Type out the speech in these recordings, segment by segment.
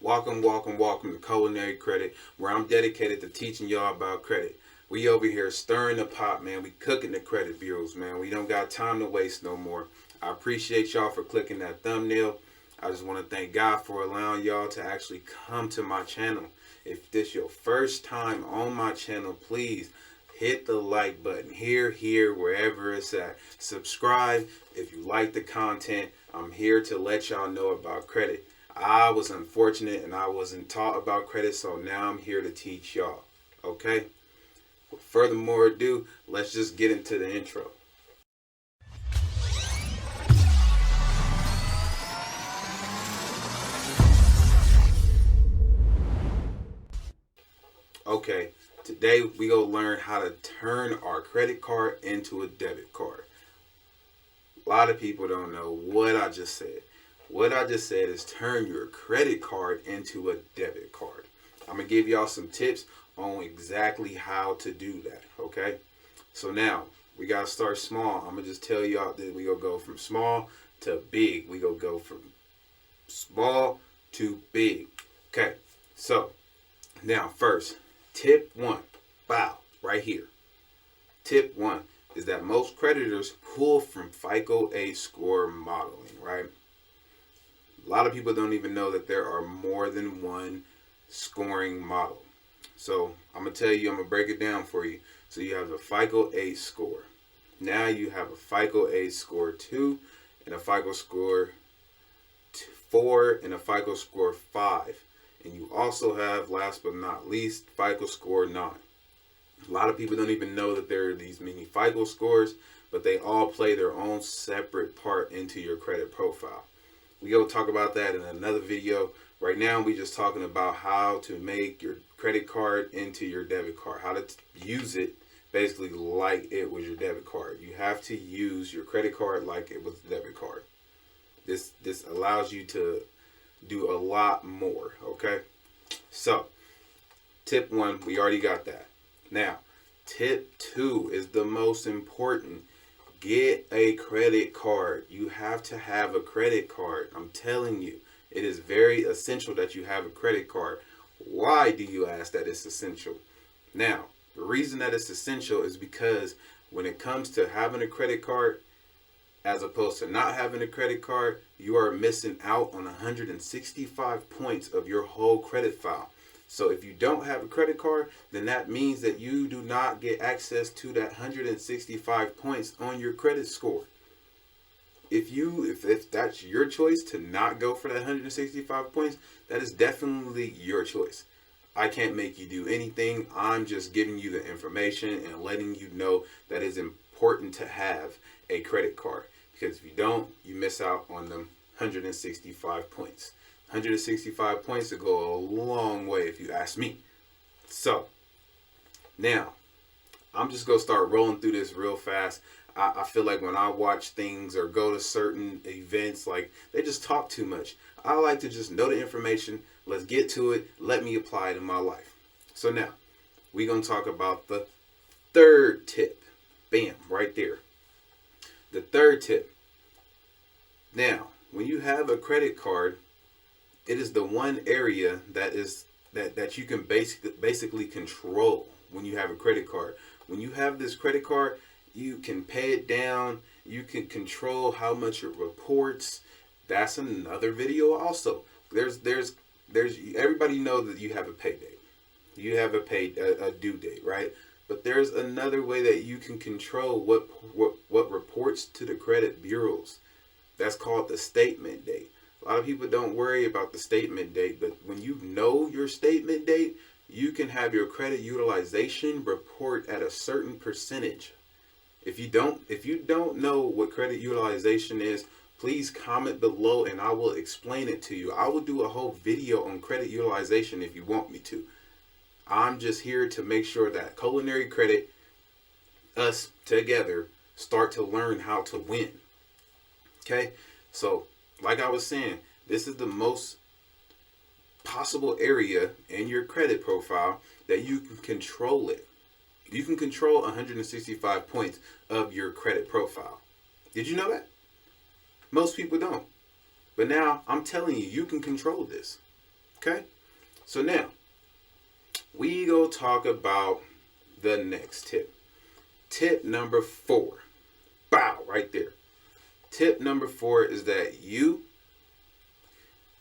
Welcome to Culinary Credit, where I'm dedicated to teaching y'all about credit. We over here stirring the pot, man. We cooking the credit bureaus, man. We don't got time to waste no more. I appreciate y'all for clicking that thumbnail. I just want to thank God for allowing y'all to actually come to my channel. If this your first time on my channel, please hit the like button here, wherever it's at. Subscribe if you like the content. I'm here to let y'all know about credit. I was unfortunate and I wasn't taught about credit, so now I'm here to teach y'all. Okay? With furthermore ado, let's just get into the intro. Okay, today we gonna learn how to turn our credit card into a debit card. A lot of people don't know what I just said. What I just said is turn your credit card into a debit card. I'm going to give y'all some tips on exactly how to do that, okay? So now, we got to start small. I'm going to just tell y'all that we going to go from small to big. We going to go from small to big. Okay, so now first, tip one, bow, right here. Tip one is that most creditors pull from FICO A score modeling, right? A lot of people don't even know that there are more than one scoring model. So I'm going to tell you, I'm going to break it down for you. So you have a FICO 8 score. Now you have a FICO 8 score 2 and a FICO score 4 and a FICO score 5. And you also have, last but not least, FICO score 9. A lot of people don't even know that there are these many FICO scores, but they all play their own separate part into your credit profile. We go talk about that in another video. Right now, we're just talking about how to make your credit card into your debit card, how to use it basically like it was your debit card. You have to use your credit card like it was a debit card. This allows you to do a lot more, okay? So, tip one, we already got that. Now, tip two is the most important. Get a credit card. You have to have a credit card. I'm telling you, it is very essential that you have a credit card. Why do you ask that it's essential? Now, the reason that it's essential is because when it comes to having a credit card, as opposed to not having a credit card, you are missing out on 165 points of your whole credit file. So if you don't have a credit card, then that means that you do not get access to that 165 points on your credit score. If that's your choice to not go for that 165 points, that is definitely your choice. I can't make you do anything. I'm just giving you the information and letting you know that it's important to have a credit card. Because if you don't, you miss out on them 165 points. 165 points to go a long way if you ask me. So, now, I'm just going to start rolling through this real fast. I feel like when I watch things or go to certain events, like they just talk too much. I like to just know the information. Let's get to it. Let me apply it in my life. So now, we're going to talk about the third tip. Bam, right there. The third tip. Now, when you have a credit card, it is the one area that you can basically control when you have a credit card. When you have this credit card, you can pay it down. You can control how much it reports. That's another video also. There's everybody know that you have a pay date. You have a due date, right? But there's another way that you can control what reports to the credit bureaus. That's called the statement date. A lot of people don't worry about the statement date, but when you know your statement date, you can have your credit utilization report at a certain percentage. If you don't know what credit utilization is, please comment below and I will explain it to you. I will do a whole video on credit utilization if you want me to. I'm just here to make sure that Culinary Credit, us together, start to learn how to win. Okay? So, like I was saying, this is the most possible area in your credit profile that you can control it. You can control 165 points of your credit profile. Did you know that? Most people don't. But now I'm telling you, you can control this. Okay? So now, we go talk about the next tip. Tip number 4. Bow, right there. Tip number 4 is that you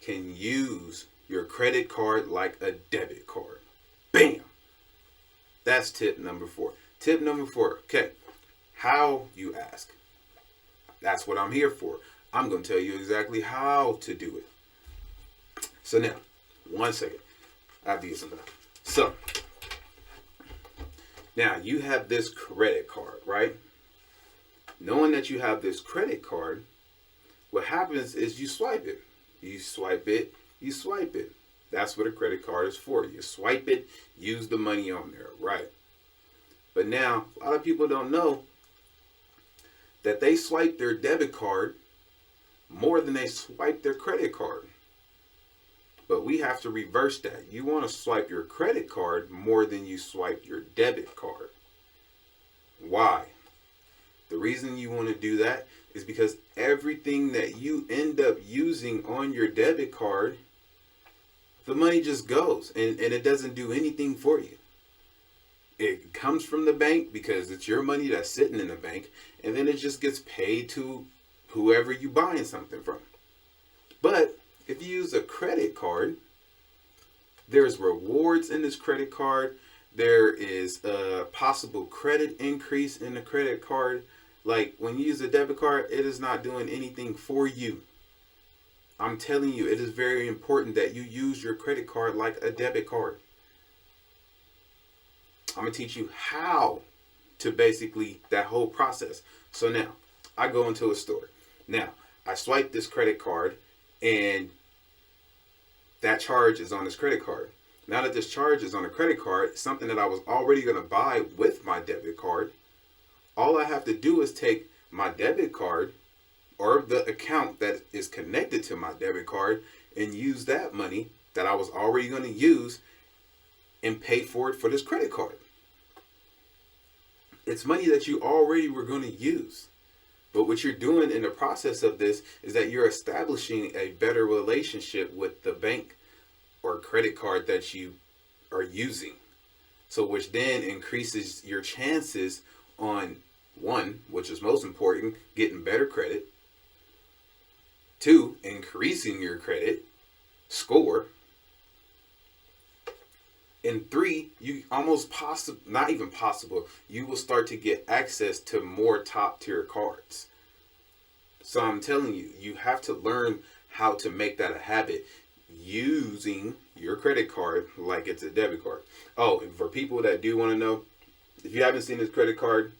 can use your credit card like a debit card. Bam! That's tip number 4. Tip number 4. Okay. How, you ask? That's what I'm here for. I'm going to tell you exactly how to do it. So now, 1 second. I have to get something out. So, now you have this credit card, right? Knowing that you have this credit card, what happens is you swipe it. You swipe it, you swipe it. That's what a credit card is for. You swipe it, use the money on there, right? But now, a lot of people don't know that they swipe their debit card more than they swipe their credit card. But we have to reverse that. You want to swipe your credit card more than you swipe your debit card. Why? The reason you want to do that is because everything that you end up using on your debit card, the money just goes and it doesn't do anything for you. It comes from the bank because it's your money that's sitting in the bank, and then it just gets paid to whoever you buying something from. But if you use a credit card, there's rewards in this credit card. There is a possible credit increase in the credit card. Like when you use a debit card, it is not doing anything for you. I'm telling you, it is very important that you use your credit card like a debit card. I'm going to teach you how to basically that whole process. So now I go into a store. Now I swipe this credit card and that charge is on this credit card. Now that this charge is on a credit card, something that I was already going to buy with my debit card, all I have to do is take my debit card or the account that is connected to my debit card and use that money that I was already going to use and pay for it for this credit card. It's money that you already were going to use. But what you're doing in the process of this is that you're establishing a better relationship with the bank or credit card that you are using. So which then increases your chances on, 1, which is most important, getting better credit. 2, increasing your credit score. And 3, you almost not even possible, you will start to get access to more top tier cards. So I'm telling you, you have to learn how to make that a habit using your credit card like it's a debit card. Oh, and for people that do want to know, if you haven't seen this credit card,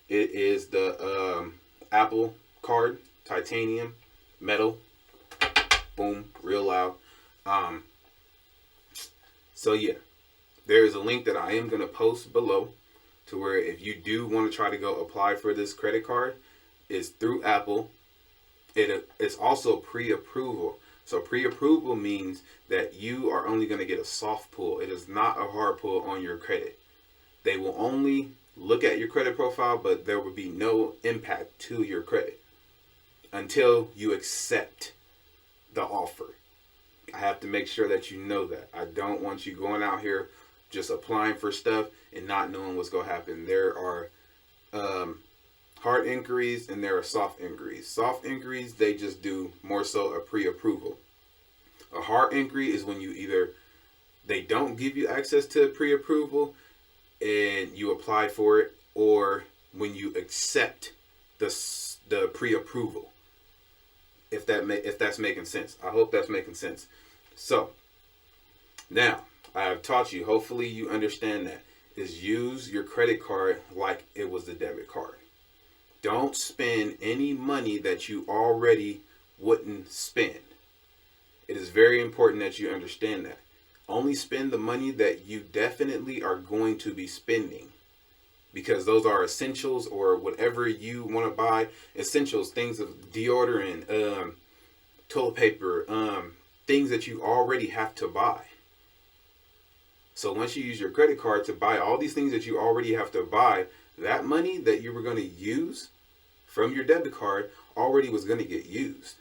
it is the Apple card, titanium, metal, boom, real loud. So yeah. There is a link that I am going to post below to where if you do want to try to go apply for this credit card, it's through Apple. It's also pre-approval. So pre-approval means that you are only going to get a soft pull. It is not a hard pull on your credit. They will only look at your credit profile, but there will be no impact to your credit until you accept the offer. I have to make sure that you know that. I don't want you going out here just applying for stuff and not knowing what's going to happen. There are hard inquiries and there are soft inquiries. Soft inquiries, they just do more so a pre-approval. A hard inquiry is when you either they don't give you access to pre-approval and you apply for it, or when you accept the pre-approval. If that's making sense. I hope that's making sense. So now I have taught you, hopefully you understand that, is use your credit card like it was the debit card. Don't spend any money that you already wouldn't spend. It is very important that you understand that. Only spend the money that you definitely are going to be spending, because those are essentials or whatever you want to buy. Essentials, things of deodorant, toilet paper, things that you already have to buy. So once you use your credit card to buy all these things that you already have to buy, that money that you were going to use from your debit card already was going to get used.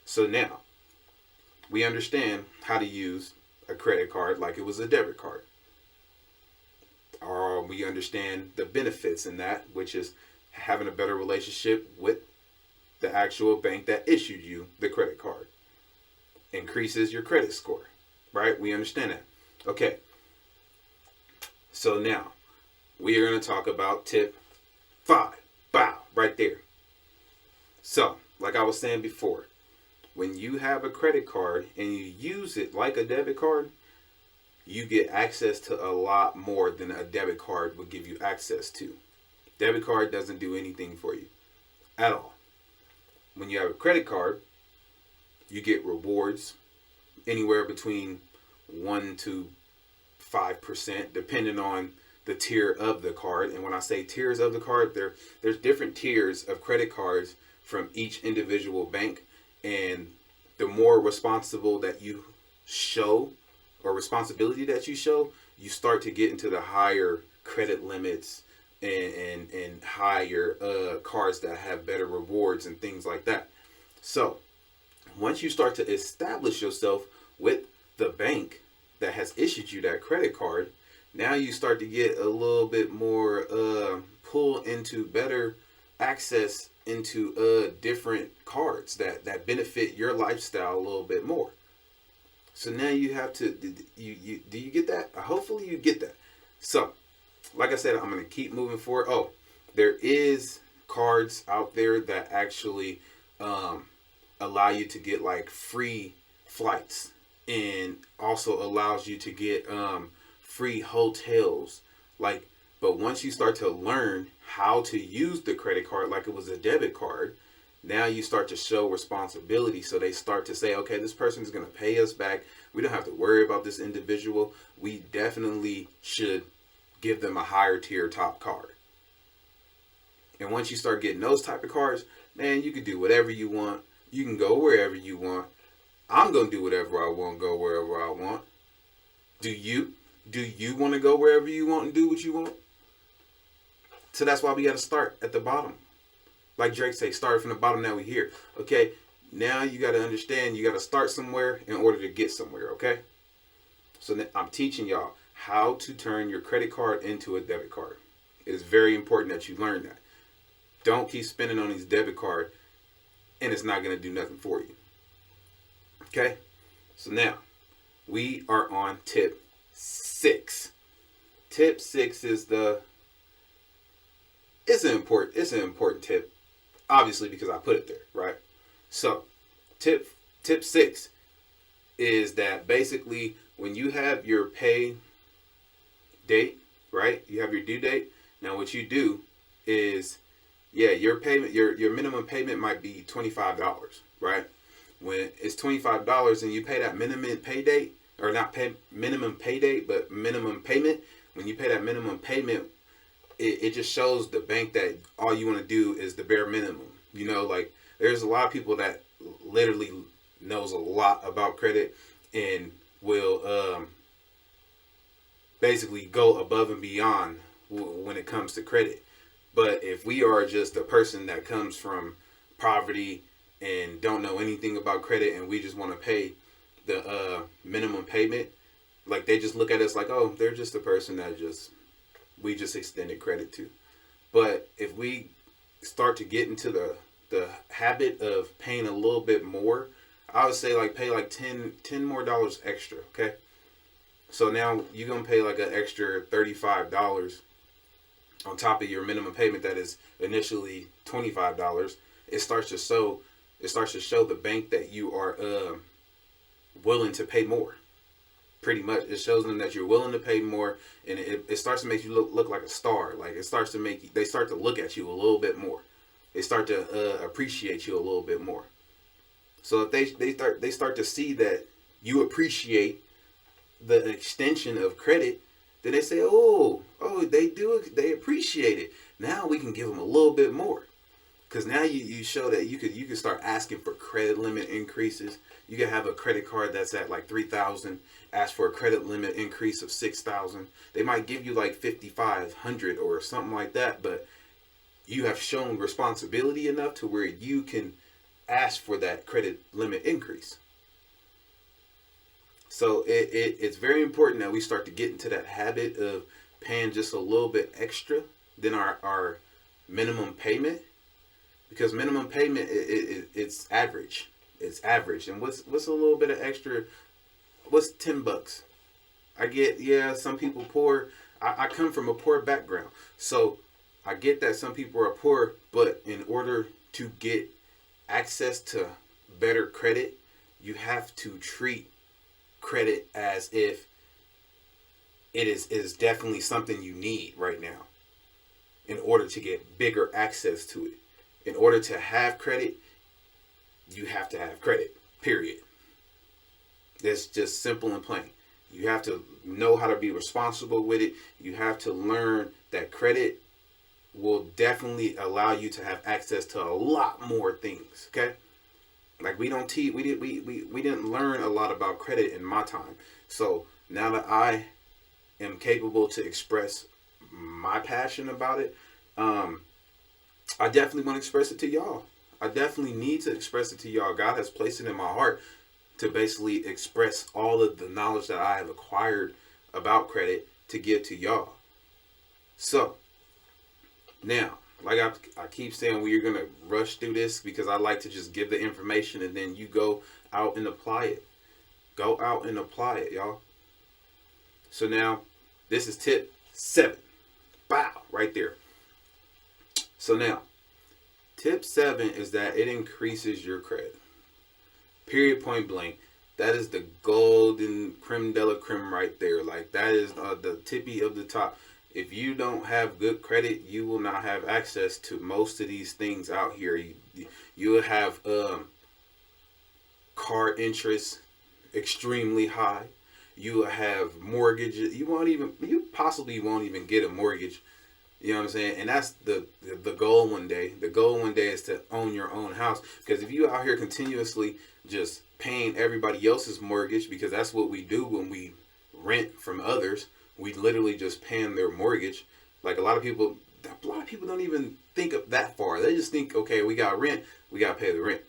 So now, we understand how to use a credit card like it was a debit card. Or we understand the benefits in that, which is having a better relationship with the actual bank that issued you the credit card. Increases your credit score, right? We understand that. Okay. So now we are going to talk about tip 5. Bow, right there. So, like I was saying before, when you have a credit card and you use it like a debit card, you get access to a lot more than a debit card would give you access to. Debit card doesn't do anything for you at all. When you have a credit card, you get rewards anywhere between 1 to 5%, depending on the tier of the card. And when I say tiers of the card, there's different tiers of credit cards from each individual bank. And the more responsible that you show, or responsibility that you show, you start to get into the higher credit limits and higher cards that have better rewards and things like that. So once you start to establish yourself with the bank that has issued you that credit card, now you start to get a little bit more pull into better access into different cards that benefit your lifestyle a little bit more. So now you have to, do you get that? Hopefully you get that. So, like I said, I'm going to keep moving forward. Oh, there is cards out there that actually allow you to get like free flights, and also allows you to get free hotels. But once you start to learn how to use the credit card like it was a debit card, now you start to show responsibility. So they start to say, okay, this person is going to pay us back. We don't have to worry about this individual. We definitely should give them a higher tier top card. And once you start getting those type of cards, man, you can do whatever you want. You can go wherever you want. I'm going to do whatever I want, go wherever I want. Do you? Do you want to go wherever you want and do what you want? So that's why we got to start at the bottom. Like Drake say, start from the bottom, now we here. Okay, now you got to understand, you got to start somewhere in order to get somewhere, okay? So I'm teaching y'all how to turn your credit card into a debit card. It is very important that you learn that. Don't keep spending on these debit cards and it's not going to do nothing for you. Okay, so now we are on tip 6. Tip 6 is it's an important tip, obviously, because I put it there, right? So tip 6 is that basically when you have your pay date, right? You have your due date. Now what you do is, your payment, your minimum payment might be $25, right? When it's $25 and you pay that minimum pay date, or not pay minimum pay date, but minimum payment. When you pay that minimum payment, it just shows the bank that all you want to do is the bare minimum. You know, like there's a lot of people that literally knows a lot about credit and will basically go above and beyond when it comes to credit. But if we are just a person that comes from poverty and don't know anything about credit and we just want to pay the minimum payment, like they just look at us like, oh, they're just a person that we just extended credit to. But if we start to get into the habit of paying a little bit more, I would say like pay like $10 more extra, okay? So now you're going to pay like an extra $35 on top of your minimum payment that is initially $25. It starts to show the bank that you are willing to pay more. Pretty much, it shows them that you're willing to pay more, and it starts to make you look like a star. Like they start to look at you a little bit more. They start to appreciate you a little bit more. So if they start to see that you appreciate the extension of credit, then they say, oh, they appreciate it. Now we can give them a little bit more, because now you show that you could start asking for credit limit increases. You can have a credit card that's at like $3,000, ask for a credit limit increase of $6,000. They might give you like $5,500 or something like that, but you have shown responsibility enough to where you can ask for that credit limit increase. So it's very important that we start to get into that habit of paying just a little bit extra than our minimum payment, because minimum payment it's average. It's average. And what's a little bit of extra? What's $10? I get, yeah, some people poor. I come from a poor background. So I get that some people are poor, but in order to get access to better credit, you have to treat credit as if it is definitely something you need right now in order to get bigger access to it. In order to have credit, you have to have credit. Period. That's just simple and plain. You have to know how to be responsible with it. You have to learn that credit will definitely allow you to have access to a lot more things. Okay, like we don't teach, we didn't learn a lot about credit in my time. So now that I am capable to express my passion about it, I definitely want to express it to y'all. I definitely need to express it to y'all. God has placed it in my heart to basically express all of the knowledge that I have acquired about credit to give to y'all. So now, like I keep saying, we're going to rush through this because I like to just give the information and then you go out and apply it. Go out and apply it, y'all. So now, this is tip 7. Bow, right there. So now, tip 7 is that it increases your credit. Period, point blank. That is the golden creme de la creme right there. Like, that is the tippy of the top. If you don't have good credit, you will not have access to most of these things out here. You will have car interest extremely high. You will have mortgages. You possibly won't even get a mortgage. You know what I'm saying? And that's the goal one day. The goal one day is to own your own house. Because if you out here continuously just paying everybody else's mortgage, because that's what we do when we rent from others, we literally just paying their mortgage. Like a lot of people don't even think of that far. They just think, okay, we got rent, we got to pay the rent.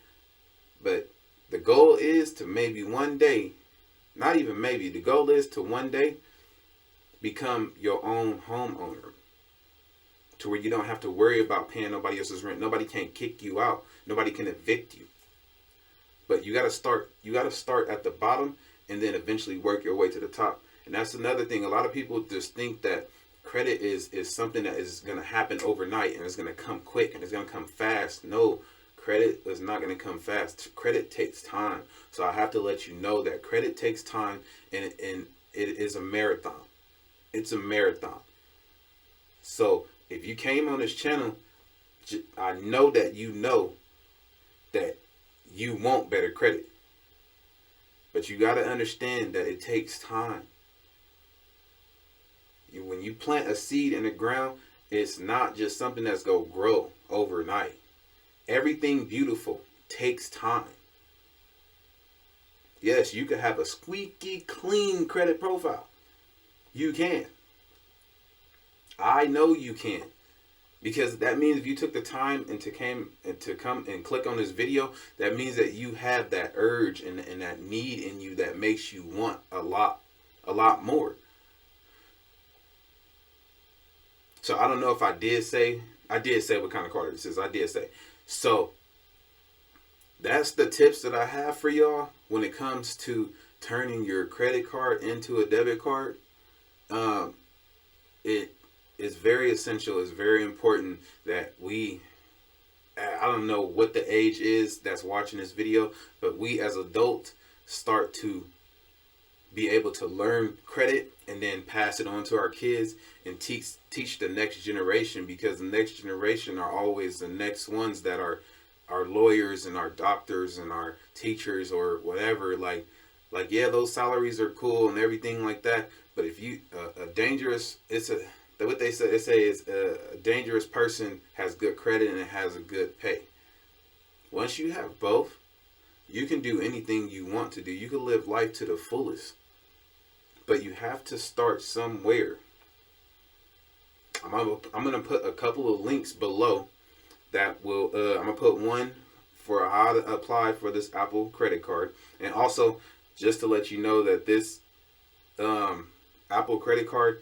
But the goal is to maybe one day, not even maybe, the goal is to one day become your own homeowner, to where you don't have to worry about paying nobody else's rent. Nobody can kick you out. Nobody can evict you. But you got to start at the bottom and then eventually work your way to the top. And that's another thing. A lot of people just think that credit is something that is going to happen overnight and it's going to come quick and it's going to come fast. No, credit is not going to come fast. Credit takes time. So I have to let you know that credit takes time, and it is a marathon. It's a marathon. So if you came on this channel, I know that you want better credit. But you got to understand that it takes time. When you plant a seed in the ground, it's not just something that's going to grow overnight. Everything beautiful takes time. Yes, you can have a squeaky clean credit profile. You can. I know you can. Because that means if you took the time and to come and click on this video, that means that you have that urge and that need in you that makes you want a lot more. So I don't know if I did say what kind of card this is. I did say. So that's the tips that I have for y'all when it comes to turning your credit card into a debit card. It is very essential. It's very important that I don't know what the age is that's watching this video, but we as adults start to be able to learn credit and then pass it on to our kids and teach the next generation, because the next generation are always the next ones that are our lawyers and our doctors and our teachers or whatever. Like yeah, those salaries are cool and everything like that, but if you what they say is a dangerous person has good credit and it has a good pay. Once you have both, you can do anything you want to do. You can live life to the fullest. But you have to start somewhere. I'm going to put a couple of links below that will, I'm going to put one for how to apply for this Apple credit card. And also, just to let you know that this Apple credit card,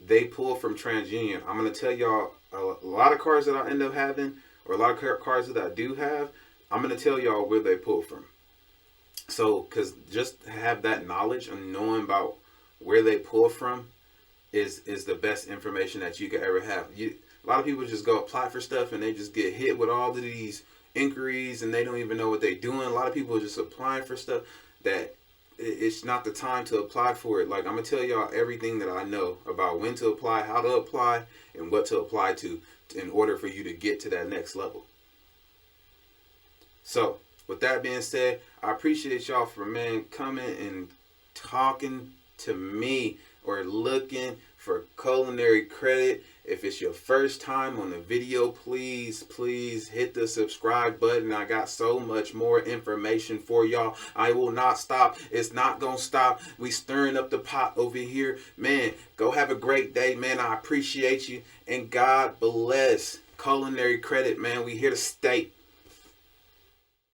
they pull from TransUnion. I'm going to tell y'all a lot of cards that I end up having, or a lot of cards that I do have, I'm going to tell y'all where they pull from. So, because just have that knowledge and knowing about where they pull from is the best information that you could ever have. A lot of people just go apply for stuff and they just get hit with all of these inquiries and they don't even know what they're doing. A lot of people are just applying for stuff that it's not the time to apply for it. Like, I'm gonna tell y'all everything that I know about when to apply, how to apply, and what to apply to in order for you to get to that next level. So with that being said, I appreciate y'all for coming and talking to me or looking for culinary credit. If it's your first time on the video, please hit the subscribe button. I got so much more information for y'all. I will not stop. It's not gonna stop. We stirring up the pot over here. Man, go have a great day, man. I appreciate you. And God bless. Culinary credit, man. We here to stay.